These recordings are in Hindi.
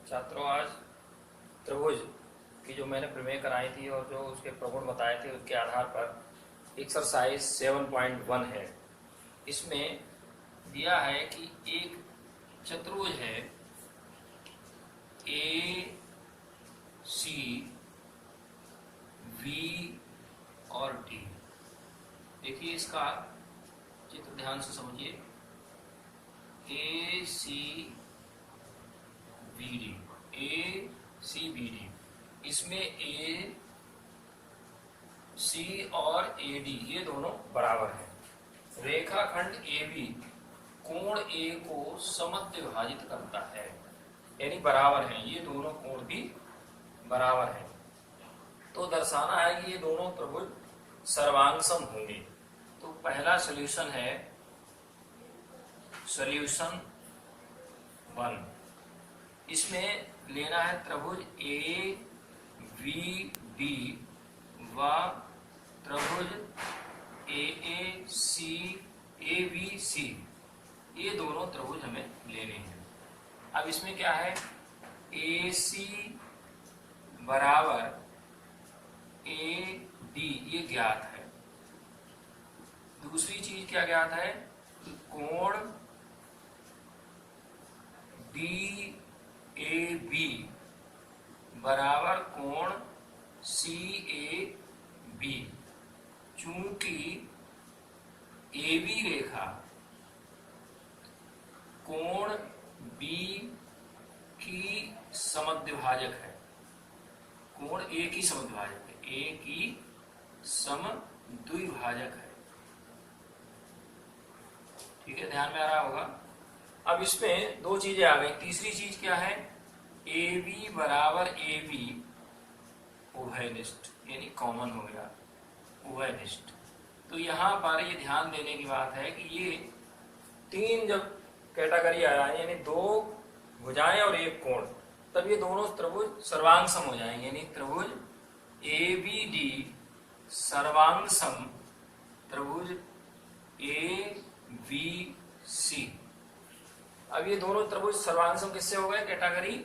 छात्रों, आज त्रिभुज की जो मैंने प्रमेय कराई थी और जो उसके प्रगुण बताए थे उसके आधार पर एक्सरसाइज 7.1 है। इसमें दिया है कि एक चतुर्भुज है ए सी वी और डी। देखिए इसका चित्र ध्यान से समझिए। ए सी बी डी, ए सी बी डी, इसमें ए सी और ए डी ये दोनों बराबर हैं। रेखाखंड ए बी कोण ए को समद्विभाजित विभाजित करता है, यानी बराबर हैं, ये दोनों कोण भी बराबर हैं। तो दर्शाना है कि ये दोनों त्रिभुज सर्वांगसम होंगे। तो पहला सॉल्यूशन है सॉल्यूशन 1। इसमें लेना है त्रिभुज ए वी डी व त्रिभुज ए ए सी ए बी सी, ये दोनों त्रिभुज हमें लेने हैं। अब इसमें क्या है, ए सी बराबर ए डी ये ज्ञात है। दूसरी चीज क्या ज्ञात है, कोण डी ए बी बराबर कोण सी ए बी। चूंकि ए बी रेखा कोण बी की समद्विभाजक है, कोण ए की समद्विभाजक है, ए की समद्विभाजक है। ठीक है, ध्यान में आ रहा होगा। अब इसमें दो चीजें आ गई। तीसरी चीज क्या है, ए बी बराबर ए बी उभयनिष्ठ, यानी कॉमन हो गया उभयनिष्ठ। तो यहाँ पर ये ध्यान देने की बात है कि ये तीन जब कैटेगरी आ जाए, यानी दो भुजाएं और एक कोण, तब ये दोनों त्रिभुज सर्वांगसम हो जाएंगे, यानी त्रिभुज ए बी डी सर्वांगसम त्रिभुज ए बी सी। अब ये दोनों त्रिभुज सर्वांगसम किससे हो गए, कैटेगरी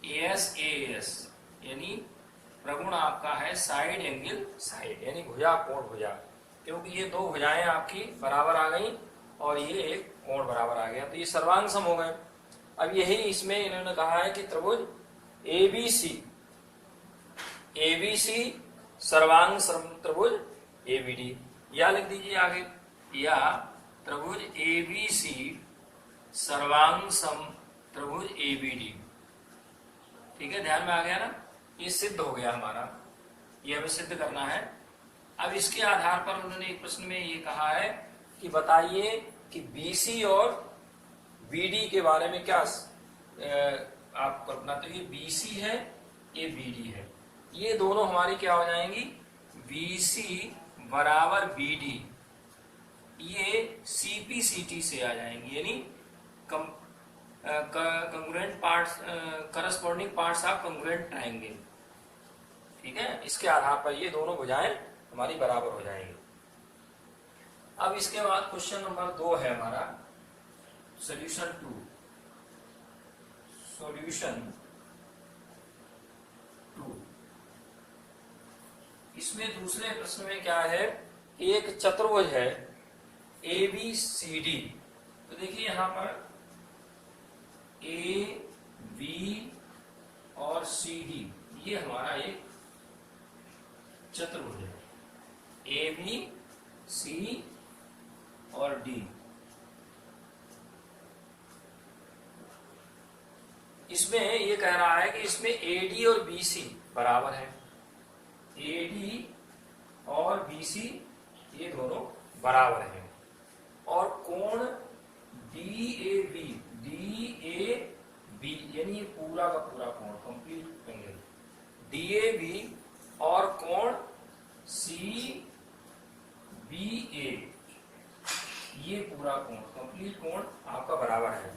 एएस एएस, यानी प्रगुण आपका है साइड एंगल साइड, यानी भुजा कोण भुजा, क्योंकि ये दो भुजाएं आपकी बराबर आ गई और ये एक कोण बराबर आ गया, तो ये सर्वांगसम हो गए। अब यही इसमें इन्होंने कहा है कि त्रिभुज एबीसी सर्वांग त्रिभुज एबीडी, या लिख दीजिए आगे, या त्रिभुज एबीसी सर्वांगसम त्रिभुज एबीडी। ठीक है, ध्यान में आ गया ना, ये सिद्ध हो गया हमारा, ये हमें सिद्ध करना है। अब इसके आधार पर उन्होंने एक प्रश्न में ये कहा है कि बताइए कि बीसी और बीडी के बारे में क्या आप कल्पना, तो ये बीसी है ये बीडी है, ये दोनों हमारी क्या हो जाएंगी, बीसी बराबर बीडी, ये सीपीसीटी से आ जाएंगी, यानी congruent parts, corresponding parts of congruent triangle. ठीक है, इसके आधार पर ये दोनों भुजाएं हमारी बराबर हो जाएंगी। अब इसके बाद क्वेश्चन नंबर 2 है हमारा सॉल्यूशन 2। सॉल्यूशन 2, इसमें दूसरे प्रश्न में क्या है, एक चतुर्भुज है ए बी सी डी। तो देखिए यहां पर ए बी और सी डी ये हमारा एक चतुर्भुज है, ए बी सी और डी। इसमें ये कह रहा है कि इसमें ए डी और बी सी बराबर है, ए डी और बी सी ये दोनों बराबर हैं, और कोण डी ए बी यानी ये पूरा का पूरा कोण complete angle D A B और कोण सी बी ए ये पूरा कोण कंप्लीट कोण आपका बराबर है।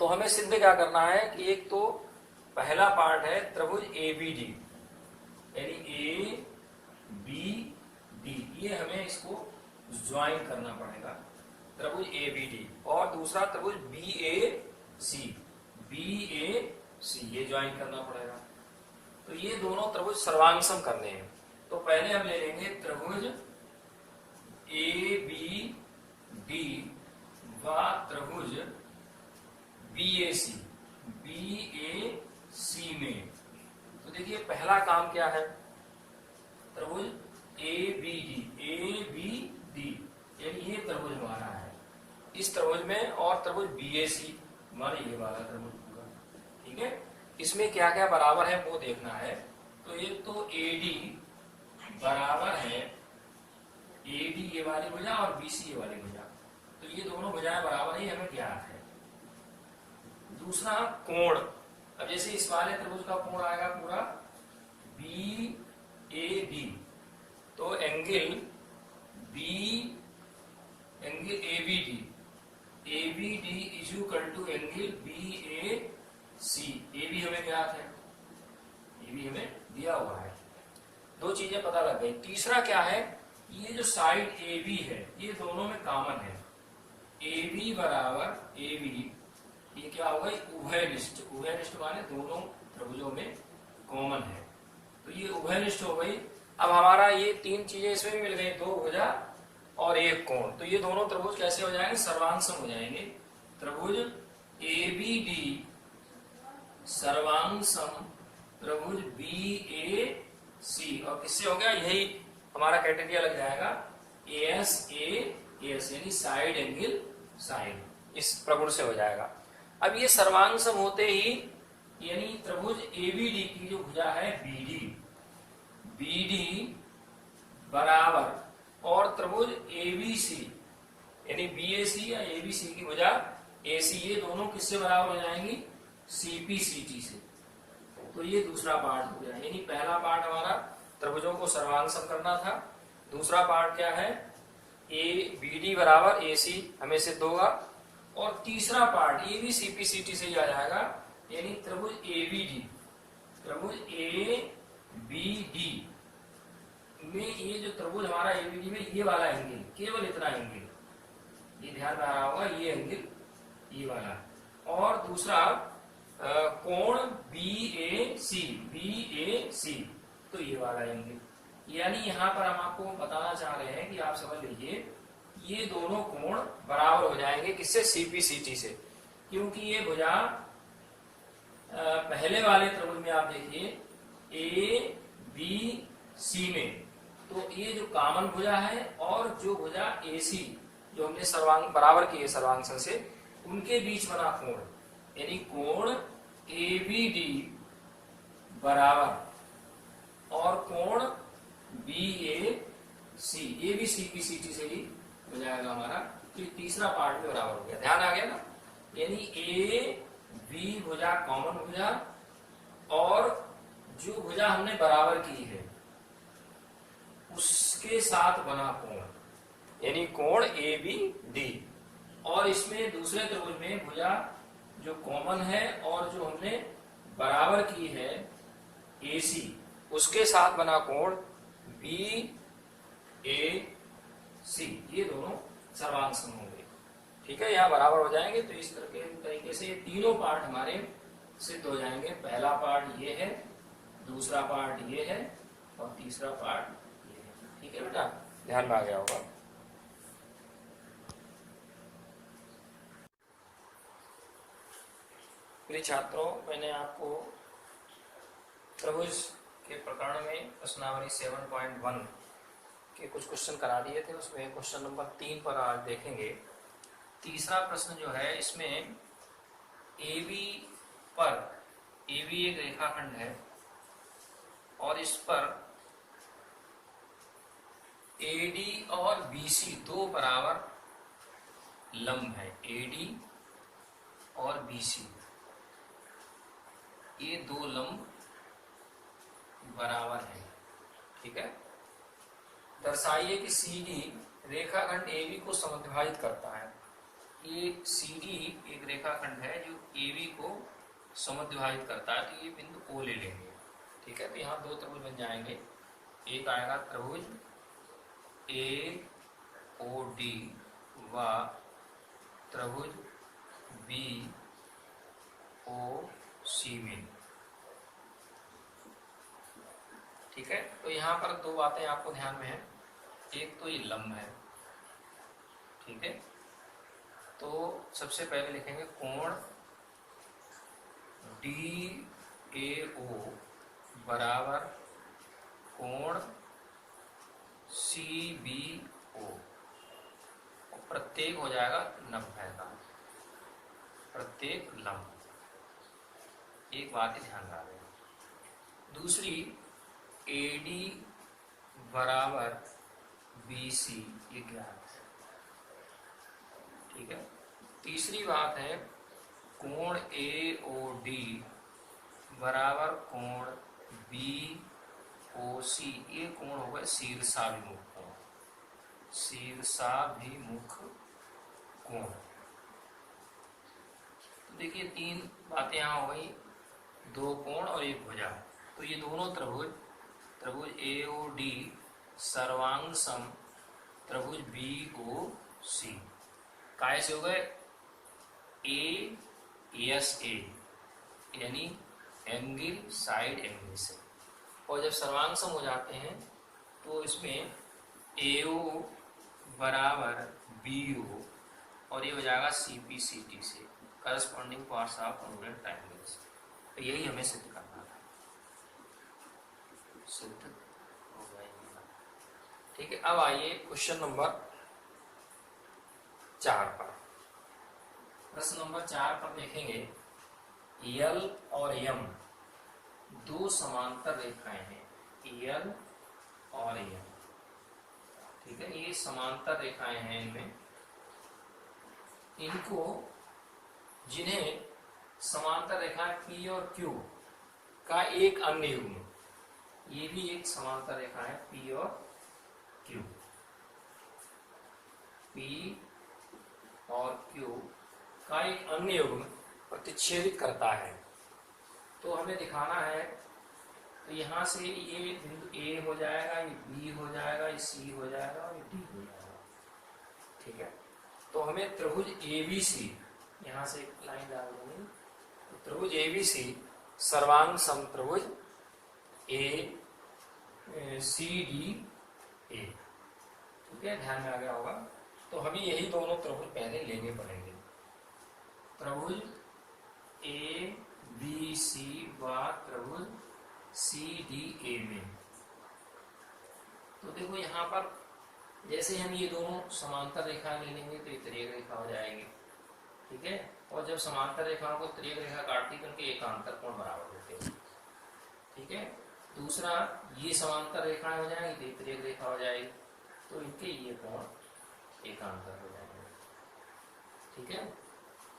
तो हमें सिद्ध क्या करना है कि एक तो पहला पार्ट है त्रिभुज ए बी डी, यानी ए बी डी, ये हमें इसको ज्वाइन करना पड़ेगा त्रिभुज ए बी डी, और दूसरा त्रिभुज बी ए सी, BAC, ये ज्वाइन करना पड़ेगा। तो ये दोनों त्रिभुज सर्वांगसम करने हैं। तो पहले हम ले लेंगे त्रिभुज ABD व त्रिभुज BAC में। तो देखिए पहला काम क्या है, त्रिभुज ABD यानी ये त्रिभुज हमारा है, इस त्रिभुज में, और त्रिभुज BAC हमारा ये वाला त्रिभुज पूरा, ठीक है। इसमें क्या क्या बराबर है वो देखना है। तो एक तो AD बराबर है AD ये वाली भुजा और BC ये वाली भुजा, तो ये दोनों भुजाएं बराबर ही हमें ज्ञात है। दूसरा कोण, अब जैसे इस वाले त्रिभुज का कोण आएगा पूरा BAD, तो angle ABD is equal to angle BAC। AB हमें ज्ञात है, AB हमें दिया हुआ है, दो चीजें पता लग गई। तीसरा क्या है, ये जो साइड AB है ये दोनों में कॉमन है, AB बराबर AB, ये क्या हो गई उभयनिष्ठ, उभयनिष्ठ माने दोनों त्रिभुजों में कॉमन है, तो ये उभयनिष्ठ हो गई। अब हमारा ये तीन चीजें इसमें भी मिल गई, दो भुजा और एक कोण, तो ये दोनों त्रिभुज कैसे हो जाएंगे, सर्वांगसम हो जाएंगे। त्रिभुज ABD सर्वांगसम त्रिभुज BAC, और किससे हो गया, यही हमारा क्राइटेरिया लग जाएगा AS यानी साइड एंगल साइड, इस प्रगुण से हो जाएगा। अब ये सर्वांगसम होते ही यानी त्रिभुज ABD की जो भुजा है BD बराबर, और त्रिभुज ABC यानी BAC या ABC की भुजा AC, ये दोनों किससे बराबर हो जाएंगी, CPCT से। तो ये दूसरा पार्ट हो गया, यानी पहला पार्ट हमारा त्रिभुजों को सर्वांगसम करना था। दूसरा पार्ट क्या है, ABD बराबर AC हमें सिद्ध होगा, और तीसरा पार्ट ये भी CPCT से ही आ जाएगा, यानी त्रिभुज ABD में ये जो त्रिभुज हमारा ABD में ये वाला एंगल, केवल इतना एंगल, ये ध्यान में आ रहा होगा, ये एंगल ये वाला, और दूसरा कोण BAC, तो ये वाला एंगल। यानी यहाँ पर हम आपको बताना चाह रहे हैं कि आप समझ लीजिए ये दोनों कोण बराबर हो जाएंगे किससे, CPCT से, क्योंकि ये भुजा पहले वाले त्रिभुज में आप देखिए ABC में, तो ये जो कॉमन भुजा है और जो भुजा AC जो हमने सर्वांग बराबर की है सर्वांगसम से, उनके बीच बना कोण, यानी कोण ABD बराबर और कोण BAC, ये भी CPCT से ही हो जाएगा हमारा। तो तीसरा पार्ट भी बराबर हो गया, ध्यान आ गया ना, यानी AB भुजा कॉमन भुजा, और जो भुजा हमने बराबर की है उसके साथ बना कोण, यानी कोण ABD, और इसमें दूसरे त्रिभुज में भुजा जो कॉमन है और जो हमने बराबर की है AC, उसके साथ बना कोण BAC, ये दोनों सर्वांगसम होंगे, ठीक है, यहाँ बराबर हो जाएंगे। तो इस तरीके से ये तीनों पार्ट हमारे सिद्ध हो जाएंगे। पहला पार्ट ये है, दूसरा पार्ट ये है, और तीसरा पार्ट ये है, ठीक है बेटा, ध्यान में आ गया होगा। प्रिय छात्रों, मैंने आपको त्रिभुज के प्रकरण में प्रश्नावली 7.1 के कुछ क्वेश्चन करा दिए थे, उसमें क्वेश्चन नंबर 3 पर आज देखेंगे। तीसरा प्रश्न जो है इसमें AB एक रेखाखंड है और इस पर AD और BC दो बराबर लंब है, AD और BC ये दो लंब बराबर है, ठीक है। दर्शाइए कि CD रेखाखंड AB को समद्विभाजित करता है। ये CD एक रेखाखंड है जो AB को समद्विभाजित करता है, तो ये बिंदु O ले लेंगे, ठीक है। तो यहाँ दो त्रिभुज बन जाएंगे, एक आएगा त्रिभुज AOD व त्रिभुज BOD, ओ सी में। ठीक है, तो यहाँ पर दो बातें आपको ध्यान में है। एक तो ये लंब है, ठीक है, तो सबसे पहले लिखेंगे कोण DAO बराबर कोण CBO, प्रत्येक हो जाएगा 90 का, प्रत्येक लंब। एक बात ध्यान रखना। दूसरी AD बराबर BC, ये ज्ञात है, ठीक है। तीसरी बात है कोण AOD बराबर कोण BOC, ये कोण हो गए शीर्षाभिमुख कोण, शीर्षाभिमुख कोण। तो देखिए तीन बातें यहाँ हो गई, दो कोण और एक भुजा। तो ये दोनों त्रिभुज, त्रिभुज AOD सर्वांग सम त्रिभुज BOC काय से हो गए ASA, यानी एंगल साइड एंगल से। और जब सर्वांग सम हो जाते हैं तो इसमें AO बराबर BO और ये हो जाएगा CPCT से, corresponding parts of congruent triangles. तो यही हमें सिद्ध करना था, सिद्ध हो गया। ठीक है, अब आइए क्वेश्चन नंबर 4 पर। प्रश्न नंबर 4 पर देखेंगे L और M दो समांतर रेखाएं हैं, L और M, ठीक है, ये समांतर रेखाएं हैं। इनमें इनको जिन्हें समांतर रेखा P और Q का एक अन्य युग्म, ये भी एक समांतर रेखा है P और Q, P और Q का एक अन्य युग्म प्रतिच्छेदित करता है। तो हमें दिखाना है, तो यहाँ से ये बिंदु A हो जाएगा, ये B हो जाएगा, ये C हो जाएगा और ये D हो जाएगा, ठीक है। तो हमें त्रिभुज ABC, यहाँ से एक लाइन डाल देंगे, तो त्रिभुज ABC सर्वांग समत्रिभुज ACDA, ठीक है, ध्यान में आ गया होगा। तो हमें यही दोनों त्रिभुज पहले लेने पड़ेंगे, त्रिभुज ABC व त्रिभुज CDA में। तो देखो यहाँ पर जैसे हम ये दोनों समांतर रेखा ले लेंगे तो ये त्रियक रेखा हो जाएगी, ठीक है। और जब समांतर रेखाओं को त्रियक रेखा काटती तो उनके एकांतर कोण बराबर होते हैं, ठीक है। दूसरा ये समांतर रेखाएं हो जाएंगी तो त्रियक रेखा हो जाएगी, तो इनके ये कोण एकांतर हो जाएंगे, ठीक है।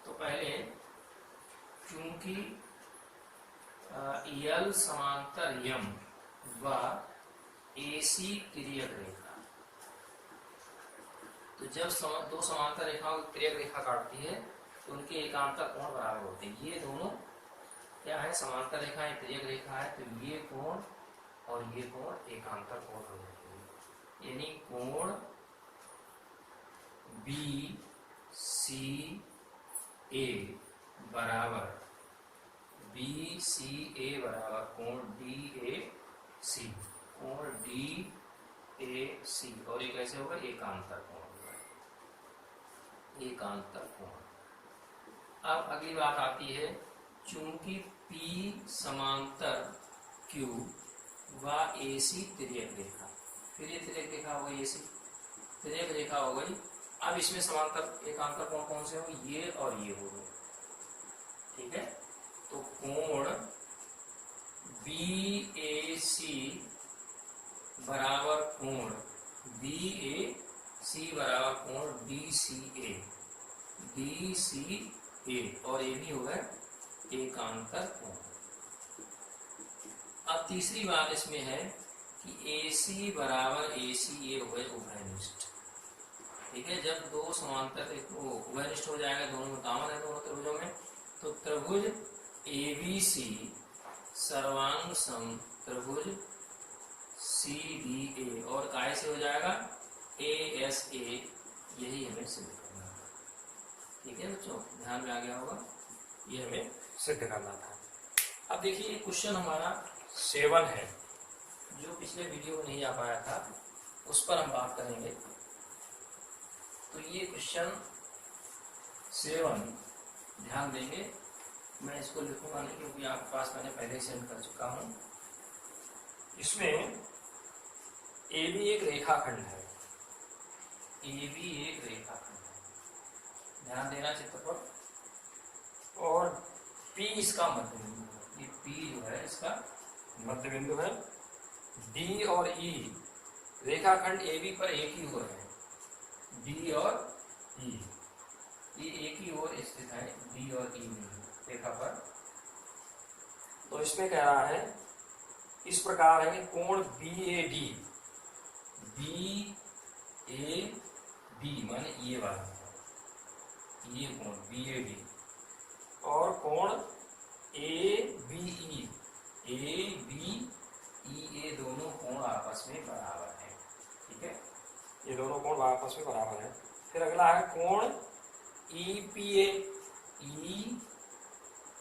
तो पहले चूंकि L समांतर M व AC त्रियक रेखा, तो जब दो समांतर रेखाओं की त्रियक रेखा काटती है तो उनके एकांतर कोण बराबर होते हैं। ये दोनों क्या है, समांतर रेखा है, त्रियक रेखा है, तो ये कोण और ये कोण एकांतर कोण हो जाते हैं, यानी कोण BCA बराबर BCA बराबर कोण DAC, कोण DAC, और ये कैसे होगा, एकांतर कोण होगा, एकांतर कोण। अब अगली बात आती है, चूंकि P समांतर Q व AC त्रियक रेखा, फिर ये त्रियक रेखा हो गई, AC त्रियक रेखा हो गई। अब इसमें समांतर एकांतर कोण कौन से हो, ये और ये हो गए, ठीक है। तो कोण BAC बराबर कोण BAC बराबर कोण DCA, और ये भी हो गए एकांतर कोण। अब तीसरी बात इसमें है कि AC बराबर AC, ये हो गए उभयनिष्ठ, ठीक है। जब दो समांतर उभयनिष्ठ हो जाएगा, दोनों में कॉमन है दोनों त्रिभुजों में, तो त्रिभुज ABC सर्वांग सम त्रिभुज CDA और काय से हो जाएगा ASA, यही हमें सिद्ध करना है, ठीक है बच्चों, ध्यान में आ गया होगा, ये हमें सिद्ध करना था। अब देखिए क्वेश्चन हमारा 7 है, जो पिछले वीडियो में नहीं आ पाया था उस पर हम बात करेंगे। तो ये क्वेश्चन 7 ध्यान देंगे, मैं इसको लिखूंगा नहीं क्योंकि आपके पास मैंने पहले सेंड कर चुका हूं। इसमें ए बी एक रेखाखंड है, ए बी एक रेखाखंड है, ध्यान देना चित्र पर। और पी इसका मध्य बिंदु है, ये पी जो है इसका मध्य बिंदु है। डी और ई रेखाखंड ए बी पर एक ही हो रहे हैं, डी और ई, ये एक ही ओर स्थित है, डी और ई में रेखा पर। तो इसमें कह रहा है इस प्रकार है, कोण B A D, B A D माने ये वाला, ये कोण बी ए डी, और कोण A B E, A B E, ये दोनों कोण आपस में बराबर है। ठीक है, ये दोनों कोण आपस में बराबर है। फिर अगला है कोण E P A, E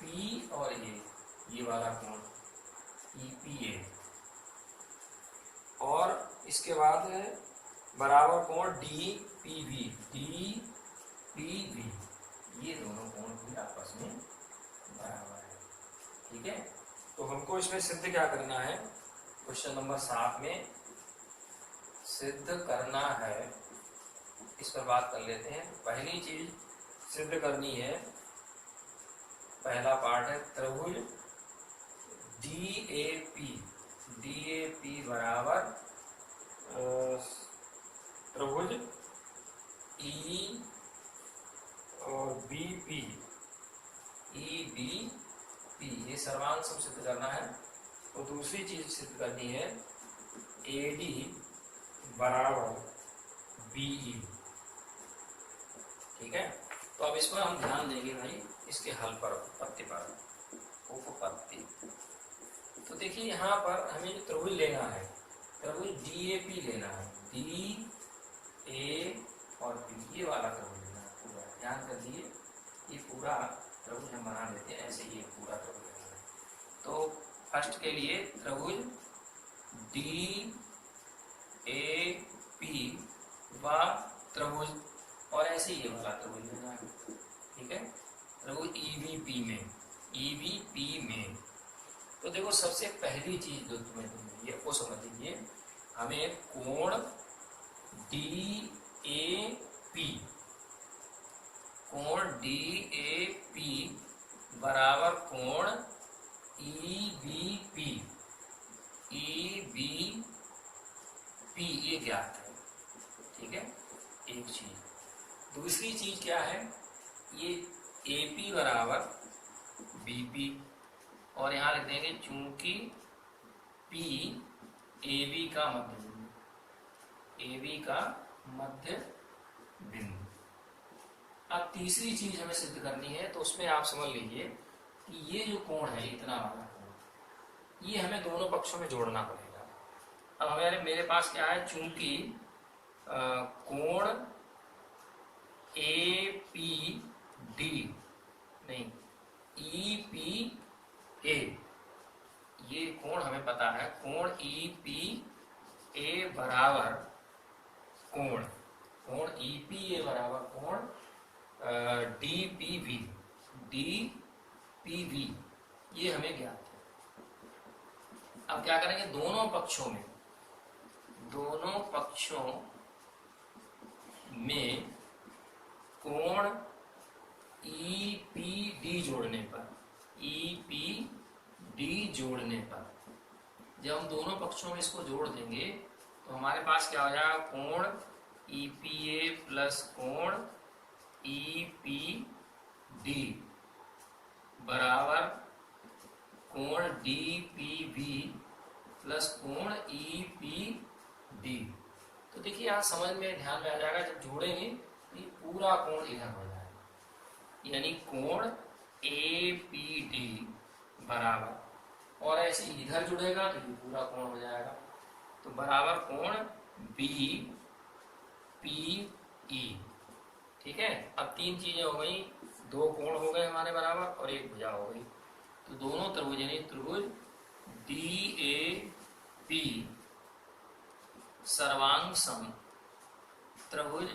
P और ए, ये वाला कोण ई पी ए, और इसके बाद है बराबर कोण D P V, D P V, ये दोनों कोण भी आपस में बराबर है। ठीक है, तो हमको इसमें सिद्ध क्या करना है, क्वेश्चन नंबर 7 में सिद्ध करना है, इस पर बात कर लेते हैं। पहली चीज सिद्ध करनी है, पहला पार्ट है त्रिभुज डी ए पी बराबर त्रिभुज ई और B P, E B P, ये सर्वांश सिद्ध करना है। तो दूसरी चीज सिद्ध करनी है ए डी बराबर बी ई। ठीक है, तो अब इस पर हम ध्यान देंगे भाई, इसके हल पर, उत्पत्ति पर, उपपत्ति। तो देखिए यहाँ पर हमें जो त्रिभुज लेना है, त्रिभुज डी ए पी लेना है, डी ए और पी, ये वाला त्रिभुज लेना है पूरा। ध्यान कर दिए, ये पूरा त्रिभुज हम बना लेते हैं, ऐसे ये पूरा त्रिभुज लेना है। तो फर्स्ट के लिए त्रिभुज डी ए पी व त्रिभुज, और ऐसे ये वाला त्रिभुज लेना है। ठीक है, त्रिभुज ईवीपी में, ईवीपी में। तो देखो सबसे पहली चीज जो तुम्हें ये वो समझ लीजिए, हमें कोण डी ए पी, कोण डी ए पी बराबर कोण E B P, E B P, ये ज्ञात है। ठीक है, एक चीज। दूसरी चीज क्या है, ये ए पी बराबर बी पी, और यहां लिख देंगे चूंकि पी ए बी का मध्य बिंदु, ए बी का मध्य बिंदु। अब तीसरी चीज हमें सिद्ध करनी है, तो उसमें आप समझ लीजिए कि ये जो कोण है, इतना वाला कोण, ये हमें दोनों पक्षों में जोड़ना पड़ेगा। अब हमारे मेरे पास क्या है, चूंकि कोण ए पी डी नहीं, ई पी ए, ये कोण हमें पता है, कोण ई पी ए बराबर कोण, कोण ई पी ए बराबर कोण D P V, D P V, ये हमें ज्ञात है। अब क्या करेंगे, दोनों पक्षों में, दोनों पक्षों में कोण ई पी डी जोड़ने पर, ई पी डी जोड़ने पर, जब हम दोनों पक्षों में इसको जोड़ देंगे तो हमारे पास क्या हो जाएगा, कोण ई पी ए प्लस कोण ई पी डी बराबर कोण डी पी वी प्लस कोण ई पी डी। तो देखिए यहाँ समझ में, ध्यान में आ जाएगा, जब जोड़ेंगे तो ये पूरा कोण इधर हो जाएगा, यानी कोण ए पी डी बराबर, और ऐसे इधर जुड़ेगा तो ये पूरा कोण हो जाएगा, तो बराबर कोण बी पी ई। ठीक है, अब तीन चीजें हो गई, दो कोण हो गए हमारे बराबर और एक भुजा हो गई। त्रिभुज डी ए पी सर्वांग सम त्रिभुज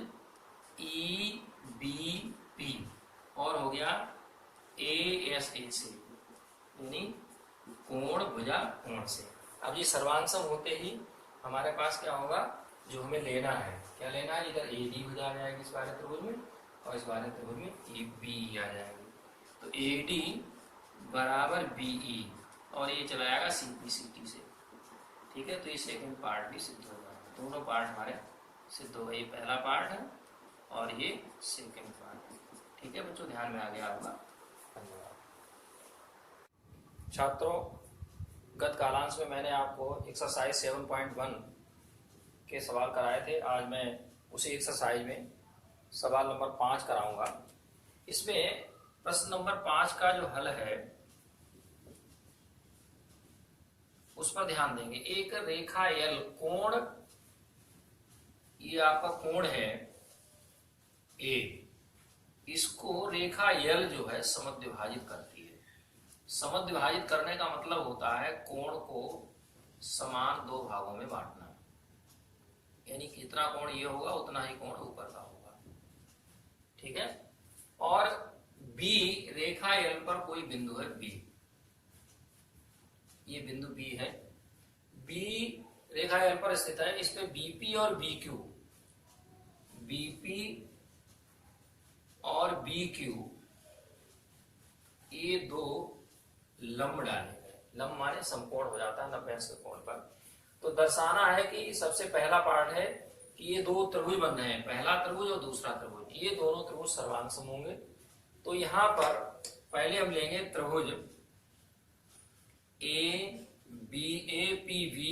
ई बी पी और हो गया ए एस ए से, यानी कोण भुजा कोण से। अब ये सर्वांग सम होते ही हमारे पास क्या होगा, जो हमें लेना है, क्या लेना है, इधर ए डी भुजा आ जाएगी इस वाले त्रिभुज में और इस वाले त्रिभुज में ए बी आ जाएगी। तो ए डी बराबर बी ई और ये चला जाएगा सी पी सी टी से। ठीक है, तो ये सेकंड पार्ट भी सिद्ध होगा। दोनों पार्ट हमारे सिद्ध हो गए, ये पहला पार्ट है और ये सेकंड पार्ट है। ठीक है बच्चों, ध्यान में आ गया होगा। धन्यवाद। छात्रों, गत कालांश में मैंने आपको एक्सरसाइज 7.1 के सवाल कराए थे। आज मैं उसी एक्सरसाइज में सवाल नंबर 5 कराऊंगा। इसमें प्रश्न नंबर 5 का जो हल है उस पर ध्यान देंगे। एक रेखा यल कोण, ये आपका कोण है ए, इसको रेखा यल जो है समद्विभाजित करती है। समद्विभाजित करने का मतलब होता है कोण को समान दो भागों में बांटना, यानी कितना कोण ये होगा उतना ही कोण ऊपर का होगा। ठीक है, और बी, रेखा यल पर कोई बिंदु है बी, ये बिंदु बी है, बी रेखा यल पर स्थित है। इस पे बीपी और बीक्यू, बीपी और बीक्यू ये दो लंब डाले गए। लंब माने समकोण हो जाता है 90 अंश के कोण पर। तो दर्शाना है कि सबसे पहला पार्ट है कि ये दो त्रिभुज बन रहे हैं, पहला त्रिभुज और दूसरा त्रिभुज, ये दोनों त्रिभुज सर्वांग सम होंगे। तो यहां पर पहले हम लेंगे त्रिभुज A B A P V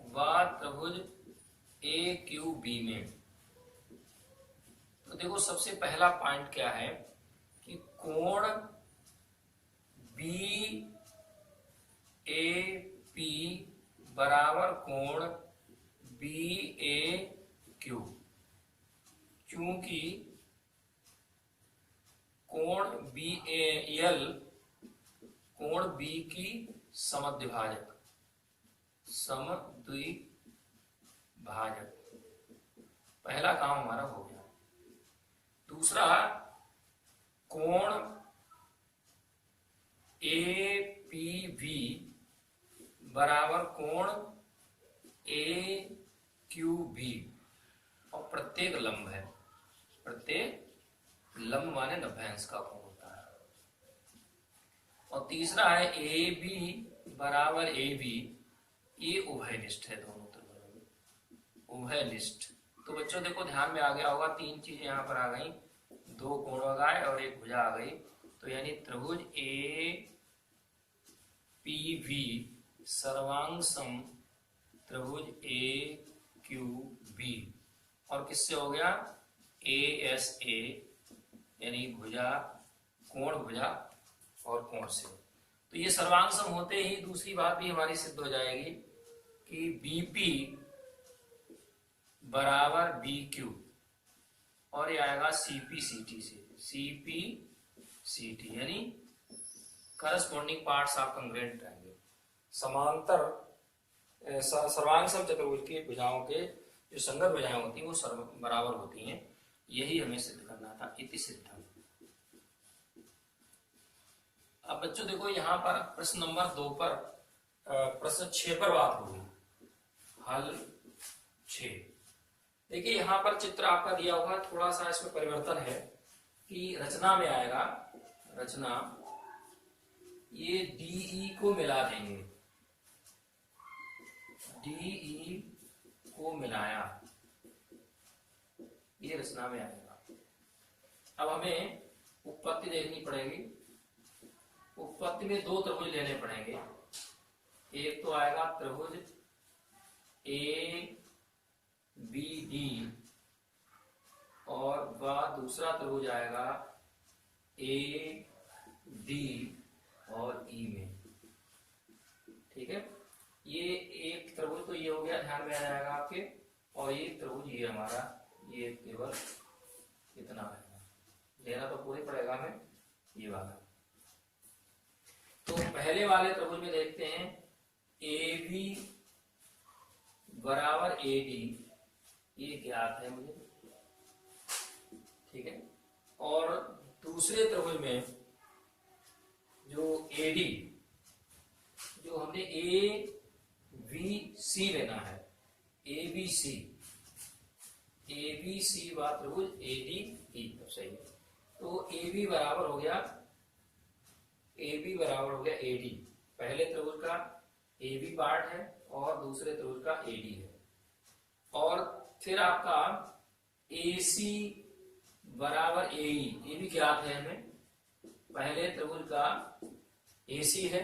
व त्रिभुज ए क्यू बी में। तो देखो सबसे पहला पॉइंट क्या है कि कोण बी ए पी बराबर कोण बी ए क्यू। चूंकि कोण बी ए यल कोण बी की समद्विभाजक, पहला काम हमारा हो गया। दूसरा, कोण ए पी वी बराबर कोण ए क्यू बी और प्रत्येक लंब है, प्रत्येक लंब माने 90 अंश का कोण होता है। और तीसरा है ए बी बराबर ए बी, ये उभयनिष्ठ है, दोनों त्रिभुज उभयनिष्ठ। तो बच्चों देखो ध्यान में आ गया होगा, तीन चीजें यहाँ पर आ गई, दो कोण आ गए और एक भुजा आ गई। तो यानी त्रिभुज ए पी वी सर्वांग सम त्रिभुज ए क्यू बी और किससे हो गया, ए एस ए, यानी भुजा, कोण भुजा और कोण से। तो ये सर्वांग सम होते ही दूसरी बात भी हमारी सिद्ध हो जाएगी कि बीपी बराबर बी क्यू और ये आएगा सीपी सीटी से, सीपी सीटी, यानी corresponding parts of congruent triangle. समांतर सर्वांग सम चतुर्भुज की भुजाओं के जो संगत भुजाएं होती हैं वो बराबर होती हैं। यही हमें सिद्ध करना था, इति सिद्धम। अब बच्चों देखो यहाँ पर प्रश्न नंबर 2 पर प्रश्न 6 पर बात होगी, हल 6। देखिए यहाँ पर चित्र आपका दिया होगा, थोड़ा सा इसमें परिवर्तन है कि रचना में आएगा, रचना ये डीई को मिला देंगे, डीई को मिलाया, ये रचना में आएगा। अब हमें उत्पत्ति देखनी पड़ेगी। उत्पत्ति में दो त्रिभुज लेने पड़ेंगे। एक तो आएगा त्रिभुज ए बी डी और दूसरा त्रिभुज आएगा ए डी और ई में। ठीक है, ये एक त्रिभुज तो ये हो गया, ध्यान में आ जाएगा आपके, और ये त्रिभुज ये हमारा, ये केवल इतना आएगा, लेना तो पूरी पड़ेगा हमें ये वाला। तो पहले पहले वाले त्रिभुज में देखते हैं AB बराबर AD, ये ज्ञात है मुझे, ठीक है। और दूसरे त्रिभुज में जो AD, जो हमने ABC लेना है, ABC व त्रिभुज ADE, तो सही है। तो AB बराबर हो गया AD, पहले त्रिभुज का AB पार्ट है और दूसरे त्रिभुज का AD है। और फिर आपका AC बराबर AE, ये भी ज्ञात है हमें, पहले त्रिभुज का AC है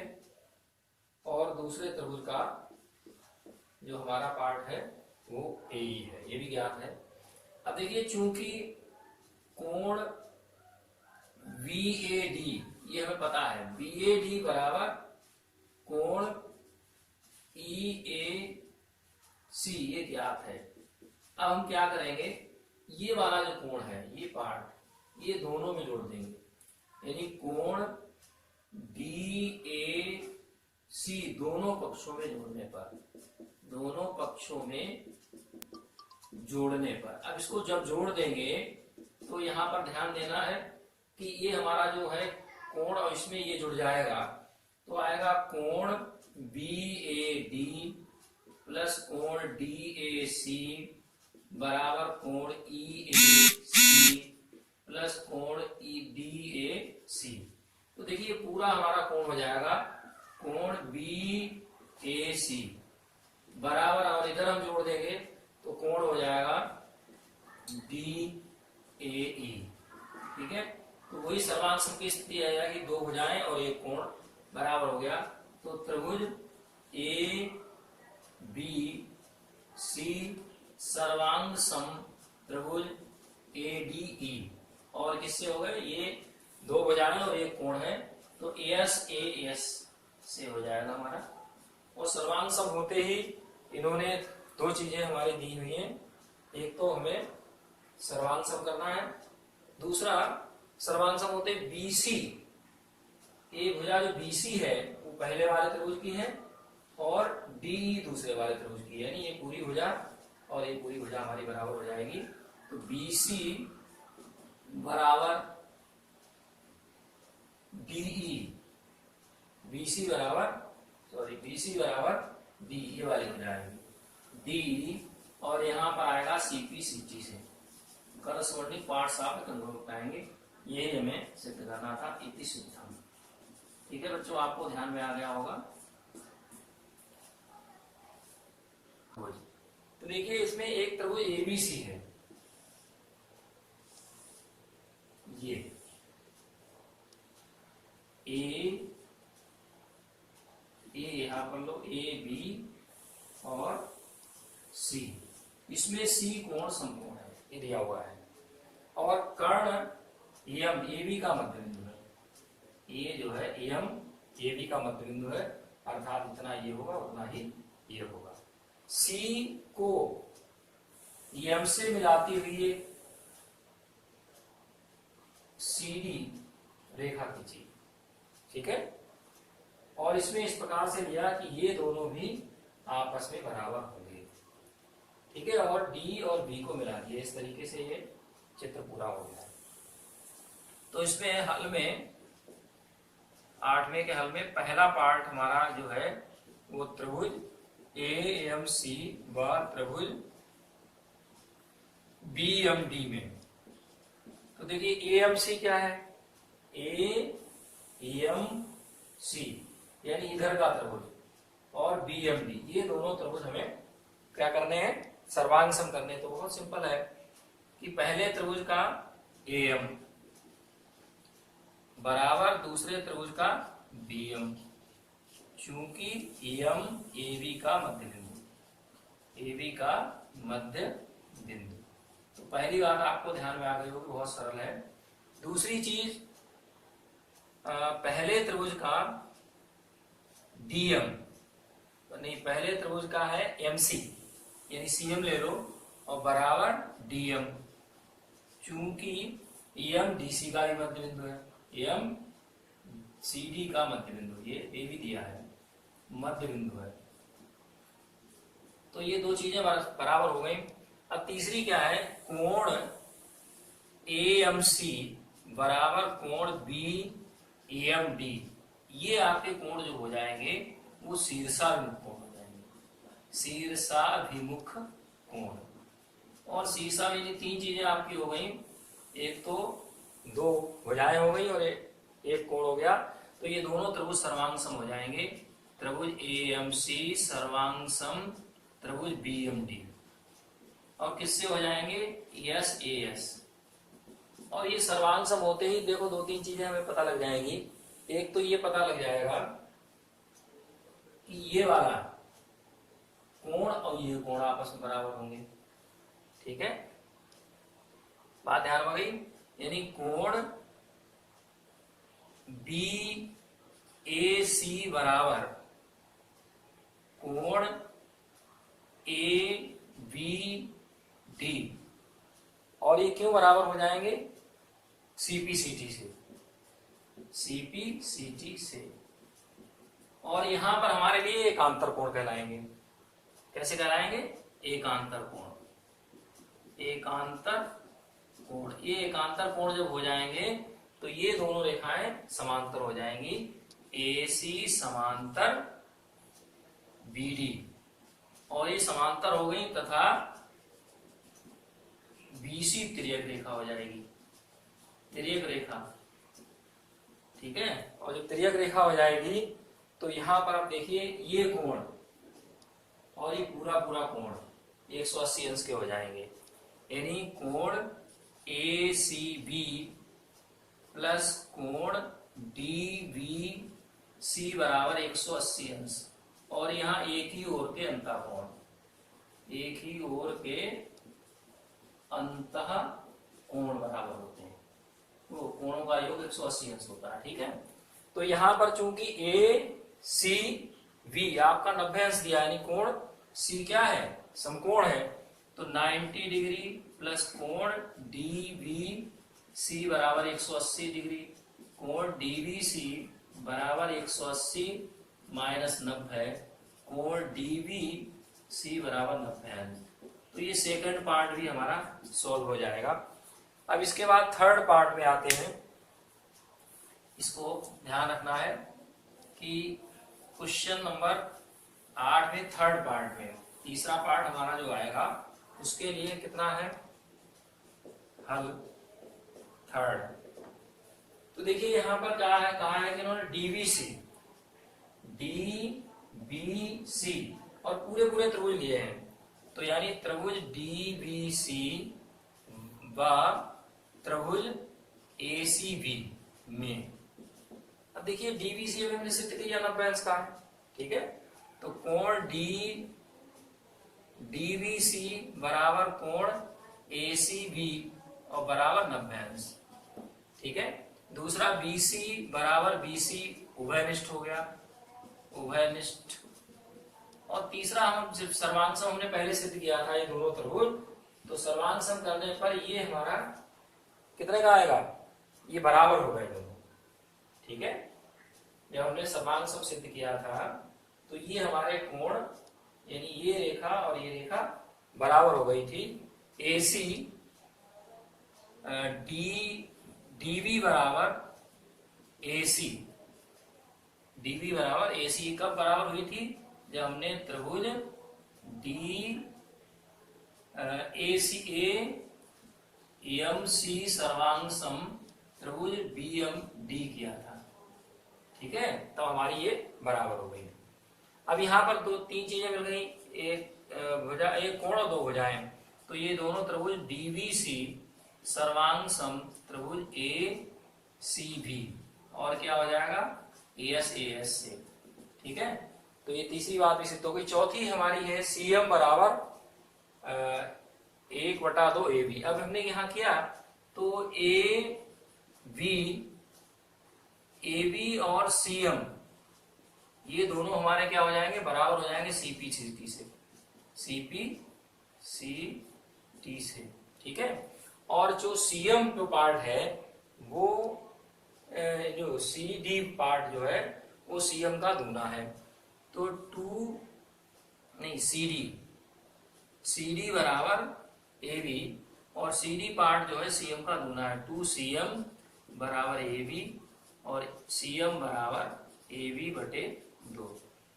और दूसरे त्रिभुज का जो हमारा पार्ट है वो AE है, ये भी ज्ञात है। अब देखिए, चूंकि कोण VAD ये हमें पता है, VAD बराबर कोण EAC ये ज्ञात है। अब हम क्या करेंगे, ये वाला जो कोण है, ये पार्ट, ये दोनों में जोड़ देंगे, यानी कोण DAC दोनों पक्षों में जोड़ने पर, अब इसको जब जोड़ देंगे तो यहाँ पर ध्यान देना है कि ये हमारा जो है कोण, और इसमें ये जुड़ जाएगा तो आएगा कोण BAD प्लस कोण DAC बराबर कोण EAC प्लस कोण DAC। तो देखिए पूरा हमारा कोण हो जाएगा कोण BAC बराबर, और इधर हम जोड़ देंगे तो कोण हो जाएगा DAE, ठीक है। तो वही सर्वांग की स्थिति आ जाएगी, दो भुजाएं और एक कोण बराबर हो गया। तो त्रिभुज ABC सर्वांग सम त्रिभुज ADE, और किससे हो गए, ये दो भुजाएं और एक कोण है, तो AS से हो जाएगा हमारा। और सर्वांग सम होते ही इन्होंने दो चीजें हमारी दी हुई हैं, एक तो हमें सर्वांग सम करना है, दूसरा सर्वांग सम होते BC, ये भुजा जो BC है वो पहले वाले त्रिभुज की है और DE दूसरे वाले त्रिभुज की है, यानी ये पूरी भुजा और ये पूरी भुजा हमारी बराबर हो जाएगी। तो BC बराबर DE, BC बराबर DE, ये वाली हो जाएगी DE, और यहाँ पर आएगा CP CT से करस्पॉन्डिंग पार्ट्स ऑफ कंग्रुएंट आएंगे। यही हमें सिद्ध करना था, इति सिद्धम। ठीक है बच्चों, आपको ध्यान में आ गया होगा। तो देखिए इसमें एक त्रिभुज ABC है, ये ए यहां पर लो AB और C, इसमें C कोण समकोण है, ये दिया हुआ है, और कर्ण AM AB का मध्य बिंदु है, ये जो है AM AB का मध्य बिंदु है, अर्थात जितना ये होगा उतना ही ये होगा। C को M से मिलाती हुई CD रेखा खींची, ठीक है। और इसमें इस प्रकार से लिया कि ये दोनों भी आपस में बराबर होंगे, ठीक है। और D और B को मिला दिया, इस तरीके से ये चित्र पूरा हो गया। तो इसमें हल में 8वें के हल में पहला पार्ट हमारा जो है वो त्रिभुज AMC व त्रिभुज BMD में। तो देखिए AMC क्या है, AMC यानी इधर का त्रिभुज, और BMD, ये दोनों त्रिभुज हमें क्या करने हैं, सर्वांग सम करने। तो बहुत सिंपल है कि पहले त्रिभुज का AM बराबर दूसरे त्रिभुज का BM, चूंकि AM AB का मध्य बिंदु, तो पहली बात आपको ध्यान में आ गई होगी, बहुत सरल है। दूसरी चीज, पहले त्रिभुज का DM नहीं, पहले त्रिभुज का है MC, यानी CM ले लो, और बराबर DM, चूंकि AM DC का भी मध्य बिंदु है, AM सी डी का मध्य बिंदु, ये ए भी दिया है, मध्य बिंदु है। तो ये दो चीजें बराबर हो गई। अब तीसरी क्या है, कोण AMC बराबर कोण BAMD। ये आपके कोण जो हो जाएंगे वो शीर्षाभिमुख कोण हो जाएंगे, शीर्षाभिमुख कोण। और शीर्षा में ये तीन चीजें आपकी हो गई, एक तो दो भुजाएं हो गई और एक कोण हो गया। तो ये दोनों त्रिभुज सर्वांगसम हो जाएंगे, त्रिभुज AMC सर्वांगसम त्रिभुज BMD। और किससे हो जाएंगे, SAS। और ये सर्वांगसम होते ही देखो दो तीन चीजें हमें पता लग जाएंगी। एक तो ये पता लग जाएगा कि ये वाला कोण और ये कोण आपस में बराबर होंगे। ठीक है, बात ध्यान में गई। यानी कोण BAC बराबर कोण ABD। और ये क्यों बराबर हो जाएंगे, CPCT से, CPCT से। और यहां पर हमारे लिए एकांतर कोण कहलाएंगे। कैसे कहलाएंगे, एकांतर कोण। एकांतर कोण, ये एकांतर कोण जब हो जाएंगे तो ये दोनों रेखाएं समांतर हो जाएंगी, AC समांतर BD। और ये समांतर हो गई तथा BC तिर्यक रेखा हो जाएगी, तिर्यक रेखा। ठीक है, और जब तिर्यक रेखा हो जाएगी तो यहां पर आप देखिए ये कोण और ये पूरा पूरा कोण 180 अंश के हो जाएंगे। यानी कोण ACB प्लस कोण DBC बराबर 180 अंश। और यहाँ एक ही ओर के अंतः कोण, एक ही ओर के अंतः कोण बराबर होते हैं, वो कोणों का योग 180 अंश होता है। ठीक है, तो यहां पर चूंकि ACB आपका 90 अंश दिया, यानी कोण C क्या है, समकोण है। तो 90 डिग्री प्लस कोण DBC बराबर 180 डिग्री, कोण DBC बराबर 180 माइनस 90, कोण DBC बराबर 90 अंश। तो ये सेकंड पार्ट भी हमारा सॉल्व हो जाएगा। अब इसके बाद थर्ड पार्ट में आते हैं। इसको ध्यान रखना है कि क्वेश्चन नंबर 8 में थर्ड पार्ट में तीसरा पार्ट हमारा जो आएगा उसके लिए कितना है, हल थर्ड। तो देखिए यहां पर क्या है, कहा है कि इन्होंने DBC और पूरे पूरे त्रिभुज लिए हैं। तो यानी त्रिभुज DBC व त्रिभुज ACB में, अब देखिए DBC में हमने सिद्ध किया 90 अंश का है। ठीक है, तो कोण DBC बराबर कोण ACB और बराबर 90 अंश। ठीक है, दूसरा BC बराबर BC उभयनिष्ठ हो गया, उभयनिष्ठ। और तीसरा हम सिर्फ सर्वांगसम हमने पहले सिद्ध किया था ये दोनों त्रिभुज, तो सर्वांगसम करने पर ये हमारा कितने का आएगा, ये बराबर हो गए दोनों। ठीक है, जब हमने सर्वांगसम सिद्ध किया था तो ये हमारे कोण यानी ये रेखा और ये रेखा बराबर हो गई थी। AC DB बराबर AC, DB बराबर AC कब बराबर हुई थी, जब हमने त्रिभुज AMC सर्वांगसम त्रिभुज BMD किया था। ठीक है, तो हमारी ये बराबर हो गई। अब यहाँ पर दो तीन चीजें मिल गई, एक भुजा, एक कोण और दो भुजाएं। तो ये दोनों त्रिभुज DBC सर्वांगसम त्रिभुज ACB और क्या हो जाएगा AS से। ठीक है, तो ये तीसरी बात भी सिद्ध हो गई। चौथी हमारी है CM बराबर 1/2 AB। अब हमने यहाँ किया तो AB और CM ये दोनों हमारे क्या हो जाएंगे, बराबर हो जाएंगे CPCT से, CPCT से। ठीक है, और जो CM जो पार्ट है वो जो सी डी पार्ट जो है वो सीएम का दूना है। तो सी डी बराबर ए बी, और सी डी पार्ट जो है सीएम का दूना है, 2cm बराबर ए बी, और सीएम बराबर ए बी बटे 2।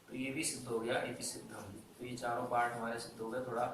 तो ये भी सिद्ध हो गया, ये भी सिद्ध होंगे। तो ये चारों पार्ट हमारे सिद्ध हो गए। थोड़ा